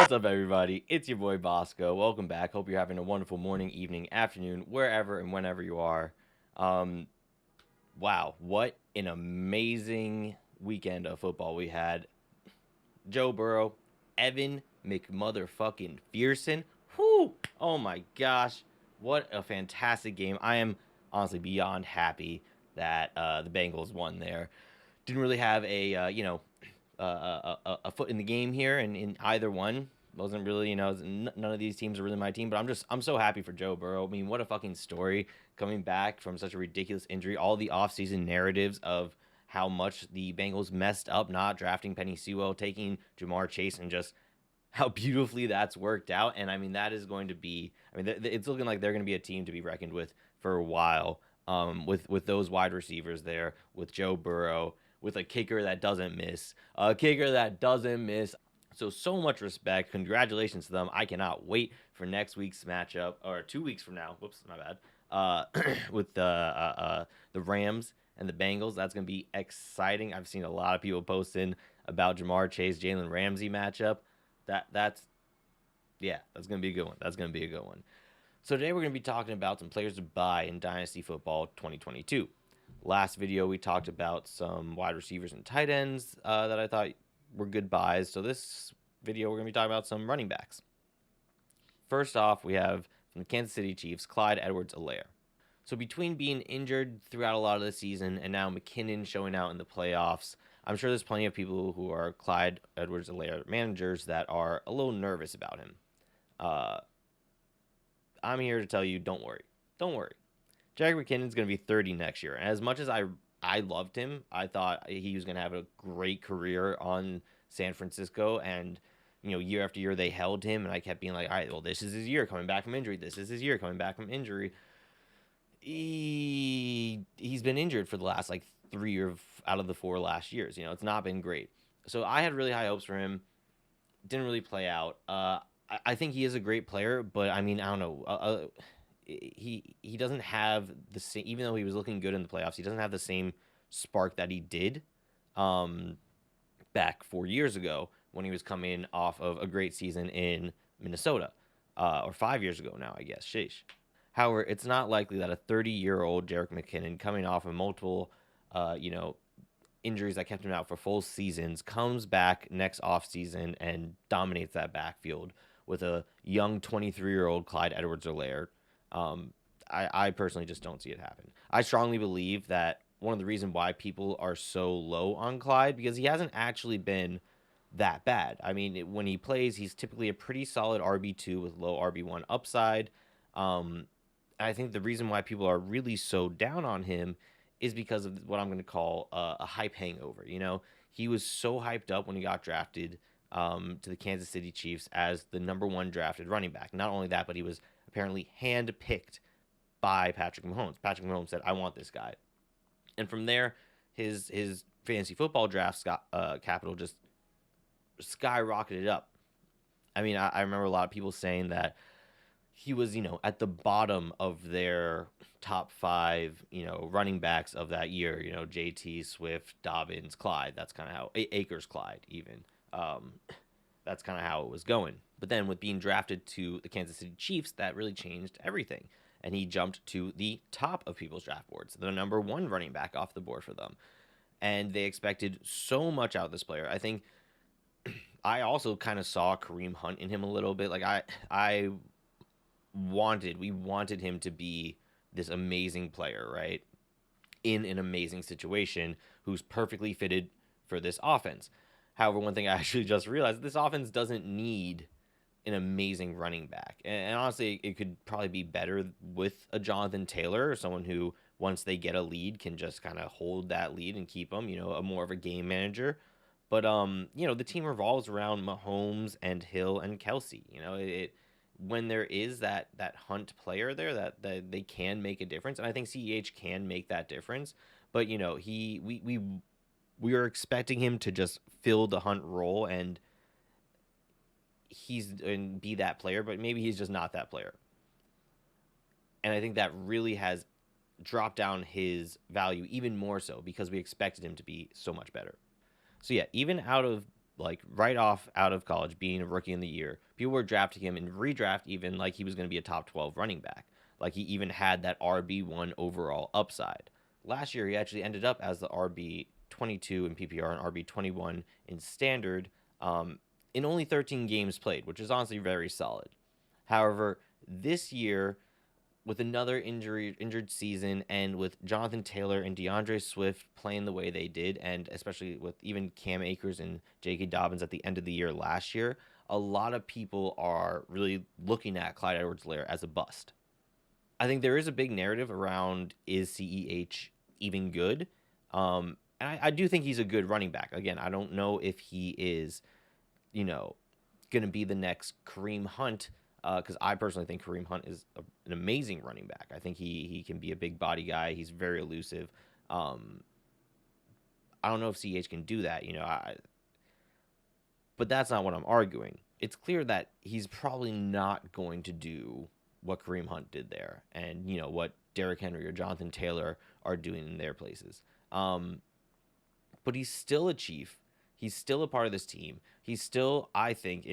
What's up, everybody? It's your boy Bosco. Welcome back. Hope you're having a wonderful morning, evening, afternoon, wherever and whenever you are. Um, wow, what an amazing weekend of football we had. Joe Burrow, Evan McMotherfucking Fearson. Whoo! Oh my gosh, what a fantastic game! I am honestly beyond happy that the Bengals won there. Didn't really have a foot in the game here, and in either one wasn't really, none of these teams are really my team. But I'm so happy for Joe Burrow. I mean, what a fucking story, coming back from such a ridiculous injury. All the offseason narratives of how much the Bengals messed up not drafting Penny Sewell, taking Jamar Chase, and just how beautifully that's worked out. And I mean, that is going to be, it's looking like they're going to be a team to be reckoned with for a while. With those wide receivers there, with Joe Burrow, with a kicker that doesn't miss, So much respect. Congratulations to them. I cannot wait for next week's matchup, or 2 weeks from now. Whoops, my bad. With the Rams and the Bengals. That's gonna be exciting. I've seen a lot of people posting about Jamar Chase, Jalen Ramsey matchup. That's yeah, that's gonna be a good one. That's gonna be a good one. So today we're gonna be talking about some players to buy in Dynasty Football 2022. Last video we talked about some wide receivers and tight ends that I thought were good buys. So this video we're gonna be talking about some running backs. First off, we have from the Kansas City Chiefs, Clyde Edwards-Helaire. So between being injured throughout a lot of the season and now McKinnon showing out in the playoffs, I'm sure there's plenty of people who are Clyde Edwards-Helaire managers that are a little nervous about him. I'm here to tell you, don't worry. Don't worry. Jerick McKinnon's going to be 30 next year. And as much as I loved him, I thought he was going to have a great career on San Francisco. And, year after year, they held him. And I kept being like, all right, well, this is his year coming back from injury. This is his year coming back from injury. He's been injured for the last, 3 out of the 4 last years. It's not been great. So I had really high hopes for him. Didn't really play out. I think he is a great player, but I mean, I don't know. He doesn't have the same, even though he was looking good in the playoffs, he doesn't have the same spark that he did back 4 years ago when he was coming off of a great season in Minnesota, or 5 years ago now, I guess. Sheesh. However, it's not likely that a 30-year-old Jerick McKinnon coming off of multiple, injuries that kept him out for full seasons comes back next offseason and dominates that backfield with a young 23-year-old Clyde Edwards-Helaire. I personally just don't see it happen. I strongly believe that one of the reasons why people are so low on Clyde, because he hasn't actually been that bad. I mean, when he plays, he's typically a pretty solid RB2 with low RB1 upside. I think the reason why people are really so down on him is because of what I'm going to call a hype hangover. He was so hyped up when he got drafted to the Kansas City Chiefs as the #1 drafted running back. Not only that, but he was apparently handpicked by Patrick Mahomes. Patrick Mahomes said, "I want this guy," and from there, his fantasy football draft capital just skyrocketed up. I mean, I remember a lot of people saying that he was, at the bottom of their top 5, running backs of that year. JT, Swift, Dobbins, Clyde. That's kind of how Akers, Clyde, even. That's kind of how it was going. But then with being drafted to the Kansas City Chiefs, that really changed everything. And he jumped to the top of people's draft boards, the #1 running back off the board for them. And they expected so much out of this player. I think I also kind of saw Kareem Hunt in him a little bit. We wanted him to be this amazing player, right? In an amazing situation, who's perfectly fitted for this offense. However, one thing I actually just realized, this offense doesn't need an amazing running back. And honestly, it could probably be better with a Jonathan Taylor, or someone who, once they get a lead, can just kind of hold that lead and keep them, a more of a game manager. But, the team revolves around Mahomes and Hill and Kelsey. When there is that Hunt player there, that they can make a difference. And I think CEH can make that difference. But, we were expecting him to just fill the Hunt role and be that player, but maybe he's just not that player. And I think that really has dropped down his value even more so because we expected him to be so much better. So yeah, even out of like right off out of college, being a rookie in the year. People were drafting him in redraft even like he was going to be a top 12 running back. Like he even had that RB1 overall upside. Last year, he actually ended up as the RB22 in PPR and RB21 in standard in only 13 games played, which is honestly very solid. However, this year, with another injured season, and with Jonathan Taylor and DeAndre Swift playing the way they did, and especially with even Cam Akers and JK Dobbins at the end of the year last year, a lot of people are really looking at Clyde Edwards-Helaire as a bust. I think there is a big narrative around, is CEH even good? And I do think he's a good running back. Again, I don't know if he is, going to be the next Kareem Hunt, because I personally think Kareem Hunt is an amazing running back. I think he can be a big body guy. He's very elusive. I don't know if CH can do that, but that's not what I'm arguing. It's clear that he's probably not going to do what Kareem Hunt did there, and what Derrick Henry or Jonathan Taylor are doing in their places. But he's still a Chief. He's still a part of this team. He's still, I think,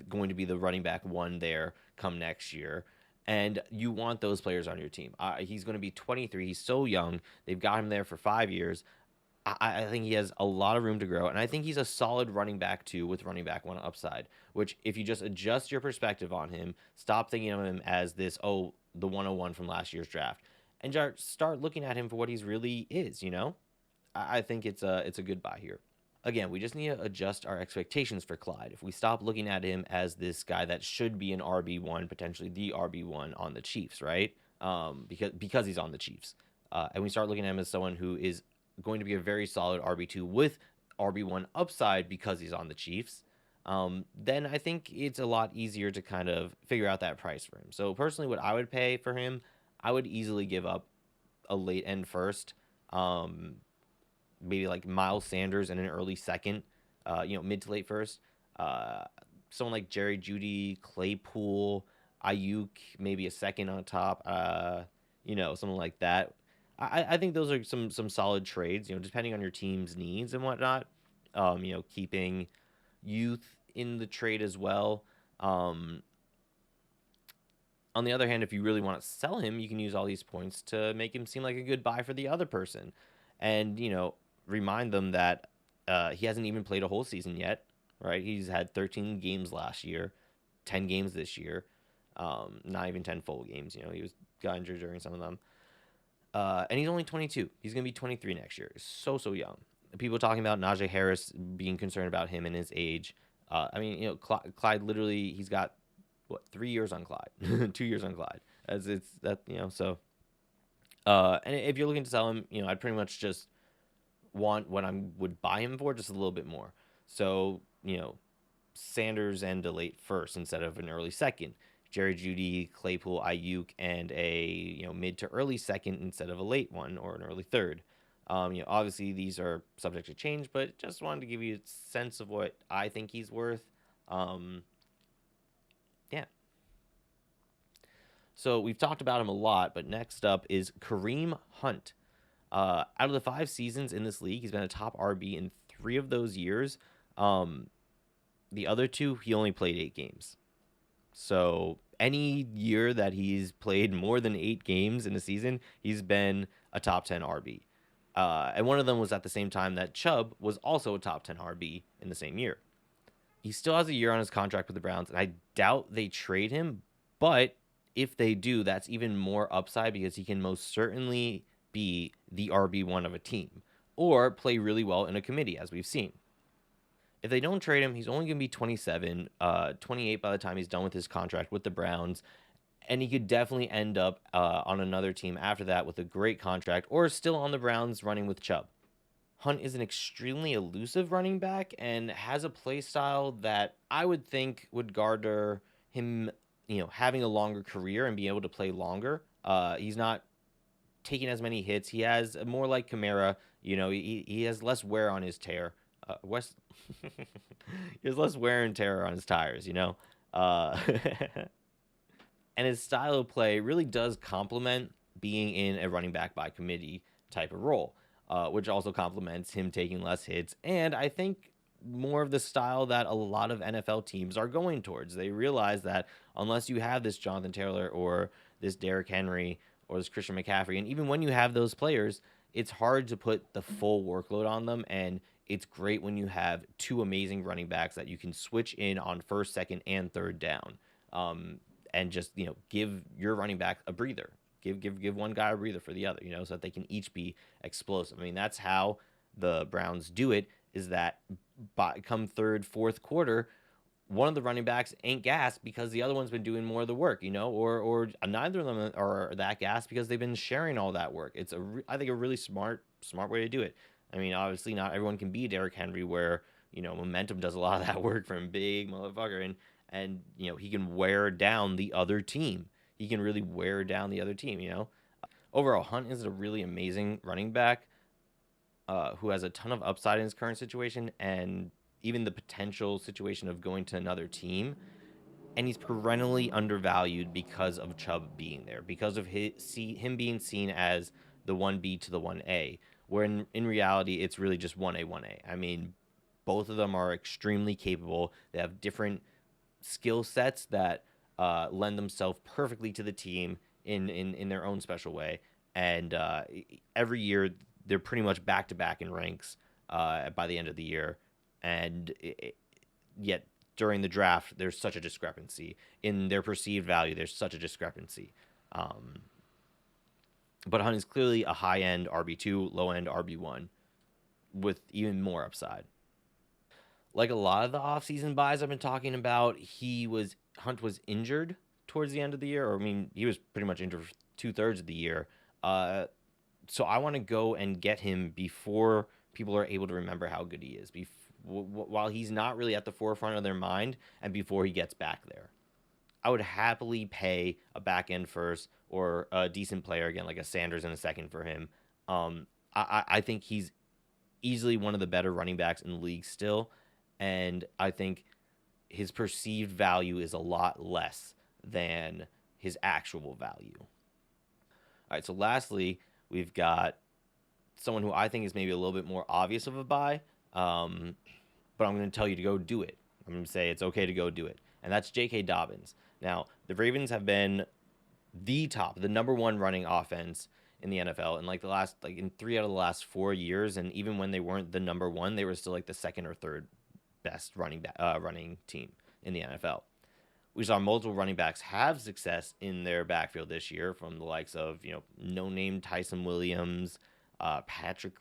going to be the running back one there come next year. And you want those players on your team. He's going to be 23. He's so young. They've got him there for 5 years. I think he has a lot of room to grow. And I think he's a solid running back, too, with running back one upside. Which, if you just adjust your perspective on him, stop thinking of him as this, the 101 from last year's draft, and start looking at him for what he really is, I think it's a good buy here. Again, we just need to adjust our expectations for Clyde. If we stop looking at him as this guy that should be an RB1, potentially the RB1 on the Chiefs, right? Because he's on the Chiefs. And we start looking at him as someone who is going to be a very solid RB2 with RB1 upside because he's on the Chiefs, then I think it's a lot easier to kind of figure out that price for him. So personally, what I would pay for him, I would easily give up a late end first, maybe like Miles Sanders and an early second, mid to late first. Someone like Jerry Jeudy, Claypool, Ayuk, maybe a second on top, something like that. I think those are some solid trades, depending on your team's needs and whatnot. Keeping youth in the trade as well. On the other hand, if you really want to sell him, you can use all these points to make him seem like a good buy for the other person. And, remind them that he hasn't even played a whole season yet, right? He's had 13 games last year, 10 games this year, not even 10 full games. He got injured during some of them. And he's only 22. He's going to be 23 next year. So young. People talking about Najee Harris being concerned about him and his age. Clyde literally, he's got, 3 years on Clyde, 2 years on Clyde. And if you're looking to sell him, I'd pretty much just want what I would buy him for, just a little bit more. So, Sanders and a late first instead of an early second. Jerry Jeudy, Claypool, Ayuk, and a mid to early second instead of a late one or an early third. Obviously these are subject to change, but just wanted to give you a sense of what I think he's worth. Yeah. So we've talked about him a lot, but next up is Kareem Hunt. Out of the 5 seasons in this league, he's been a top RB in 3 of those years. The other 2, he only played 8 games. So any year that he's played more than 8 games in a season, he's been a top 10 RB. And one of them was at the same time that Chubb was also a top 10 RB in the same year. He still has a year on his contract with the Browns, and I doubt they trade him. But if they do, that's even more upside because he can most certainly be the RB1 of a team or play really well in a committee, as we've seen. If they don't trade him, he's only going to be 27, 28 by the time he's done with his contract with the Browns. And he could definitely end up on another team after that with a great contract or still on the Browns running with Chubb. Hunt is an extremely elusive running back and has a play style that I would think would garner him, having a longer career and being able to play longer. He's not taking as many hits. He has more like Kamara. He has less wear on his tear. He has less wear and tear on his tires, and his style of play really does complement being in a running back by committee type of role, which also complements him taking less hits. And I think more of the style that a lot of NFL teams are going towards. They realize that unless you have this Jonathan Taylor or this Derrick Henry or this Christian McCaffrey, and even when you have those players, it's hard to put the full workload on them. And it's great when you have two amazing running backs that you can switch in on first, second, and third down, and just give your running back a breather. Give one guy a breather for the other, so that they can each be explosive. I mean, that's how the Browns do it. Is that come third, fourth quarter, one of the running backs ain't gassed because the other one's been doing more of the work, or neither of them are that gassed because they've been sharing all that work. It's I think a really smart way to do it. I mean, obviously not everyone can be Derrick Henry where, momentum does a lot of that work for him, big motherfucker, and he can wear down the other team. He can really wear down the other team. Overall, Hunt is a really amazing running back who has a ton of upside in his current situation and even the potential situation of going to another team. And he's perennially undervalued because of Chubb being there, because of him being seen as the 1B to the 1A, where in reality, it's really just 1A, 1A. I mean, both of them are extremely capable. They have different skill sets that lend themselves perfectly to the team in their own special way. And every year, they're pretty much back-to-back in ranks by the end of the year. And yet, during the draft, there's such a discrepancy. In their perceived value, there's such a discrepancy. But Hunt is clearly a high-end RB2, low-end RB1 with even more upside. Like a lot of the offseason buys I've been talking about, Hunt was injured towards the end of the year. Or, I mean, he was pretty much injured for 2/3 of the year. So I want to go and get him before people are able to remember how good he is, while he's not really at the forefront of their mind and before he gets back there. I would happily pay a back end first or a decent player, again, like a Sanders in a second for him. I think he's easily one of the better running backs in the league still, and I think his perceived value is a lot less than his actual value. All right, so lastly, we've got someone who I think is maybe a little bit more obvious of a buy, but I'm going to tell you to go do it. I'm going to say it's okay to go do it, and that's JK Dobbins. Now, the Ravens have been the number one running offense in the NFL in 3 out of the last 4 years, and even when they weren't the number one, they were still like the second or third best running team in the NFL. We saw multiple running backs have success in their backfield this year, from the likes of no-name Tyson Williams, Patrick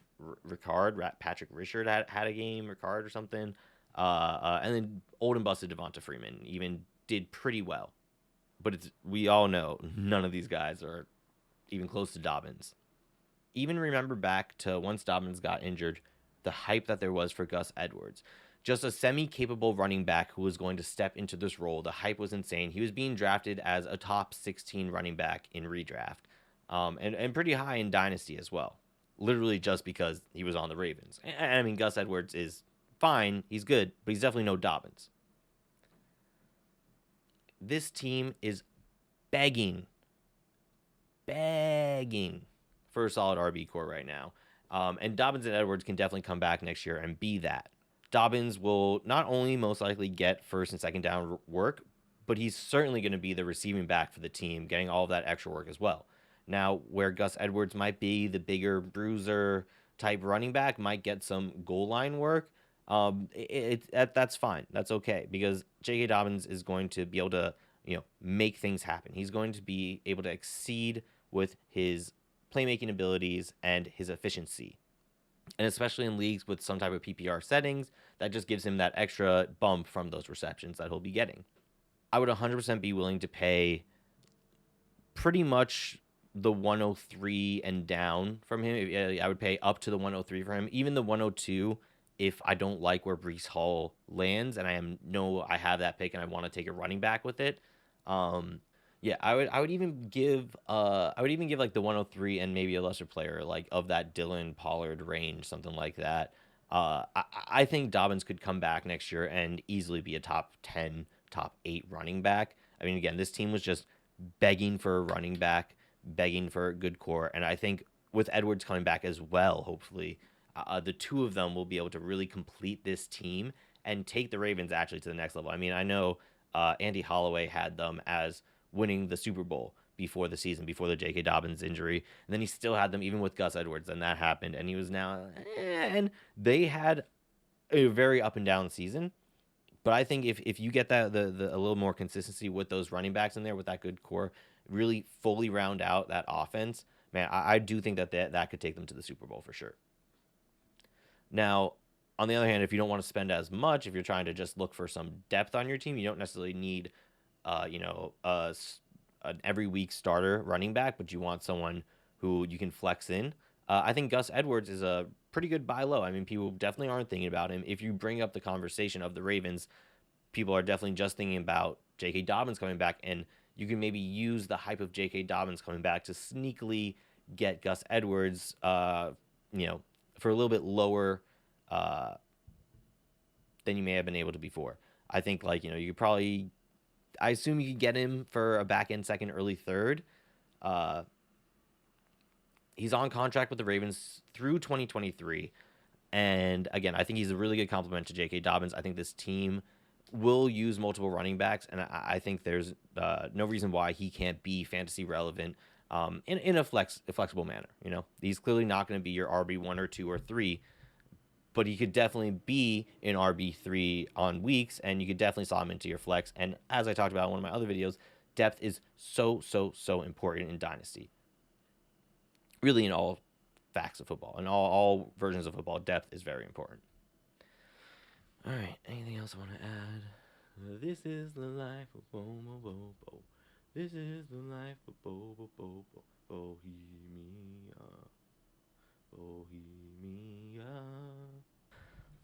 Richard had a game, Ricard or something, and then old and busted Devonta Freeman even did pretty well. But we all know none of these guys are even close to Dobbins. Even remember back to once Dobbins got injured, the hype that there was for Gus Edwards. Just a semi-capable running back who was going to step into this role. The hype was insane. He was being drafted as a top 16 running back in redraft, and pretty high in Dynasty as well. Literally just because he was on the Ravens. And I mean, Gus Edwards is fine. He's good, but he's definitely no Dobbins. This team is begging for a solid RB core right now. And Dobbins and Edwards can definitely come back next year and be that. Dobbins will not only most likely get first and second down work, but he's certainly going to be the receiving back for the team, getting all of that extra work as well. Now, where Gus Edwards might be the bigger bruiser type running back, might get some goal line work, that's fine. That's okay, because JK Dobbins is going to be able to make things happen. He's going to be able to exceed with his playmaking abilities and his efficiency. And especially in leagues with some type of PPR settings, that just gives him that extra bump from those receptions that he'll be getting. I would 100% be willing to pay pretty much the 103 and down from him. I would pay up to the 103 for him. Even the 102, if I don't like where Breece Hall lands and I have that pick and I want to take a running back with it. I would even give like the 103 and maybe a lesser player like of that Dylan Pollard range, something like that. I think Dobbins could come back next year and easily be a top 10, top 8 running back. I mean, again, this team was just begging for a running back, begging for a good core, and I think with Edwards coming back as well, hopefully, the two of them will be able to really complete this team and take the Ravens actually to the next level. I mean, I know Andy Holloway had them as winning the Super Bowl before the season, before the JK Dobbins injury, and then he still had them even with Gus Edwards, and that happened, and he was now, and they had a very up and down season. But I think if you get that the a little more consistency with those running backs in there, with that good core, really fully round out that offense, man, I do think that could take them to the Super Bowl for sure. Now, on the other hand, if you don't want to spend as much, if you're trying to just look for some depth on your team, you don't necessarily need, an every week starter running back, but you want someone who you can flex in. I think Gus Edwards is a pretty good buy low. I mean, people definitely aren't thinking about him. If you bring up the conversation of the Ravens, people are definitely just thinking about JK Dobbins coming back, and you can maybe use the hype of JK Dobbins coming back to sneakily get Gus Edwards, for a little bit lower uh, than you may have been able to before. I think you could probably, I assume you could get him for a back end second, early third. Uh, he's on contract with the Ravens through 2023. And again, I think he's a really good complement to J.K. Dobbins. I think this team will use multiple running backs, and I think there's no reason why he can't be fantasy relevant in a flexible manner. He's clearly not going to be your RB1 or 2 or 3, but he could definitely be in RB3 on weeks, and you could definitely slot him into your flex. And as I talked about in one of my other videos, depth is so important in Dynasty. Really, in all facts of football and all versions of football, depth is very important. All right, anything else I want to add? This is the life of Bo. This is the life of Bohemia.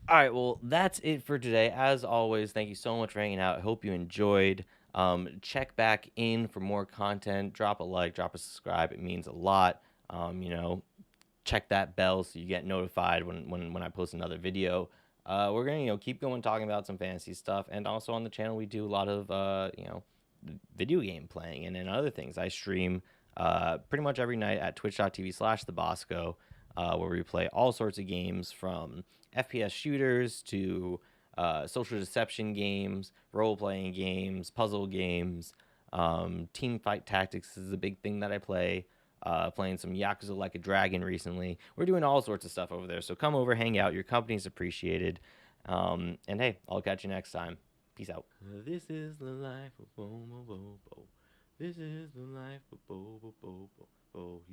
All right, well, that's it for today. As always, thank you so much for hanging out. I hope you enjoyed. Check back in for more content. Drop a like, drop a subscribe. It means a lot. Check that bell so you get notified when I post another video. We're gonna keep going talking about some fantasy stuff, and also on the channel we do a lot of video game playing and other things. I stream pretty much every night at twitch.tv/TheBosco, where we play all sorts of games from FPS shooters to social deception games, role-playing games, puzzle games. Team fight tactics is a big thing that I play. Playing some Yakuza Like a Dragon recently. We're doing all sorts of stuff over there, so come over, hang out. Your company's appreciated. And hey, I'll catch you next time. Peace out. This is the life of Bo. This is the life of Bohemia.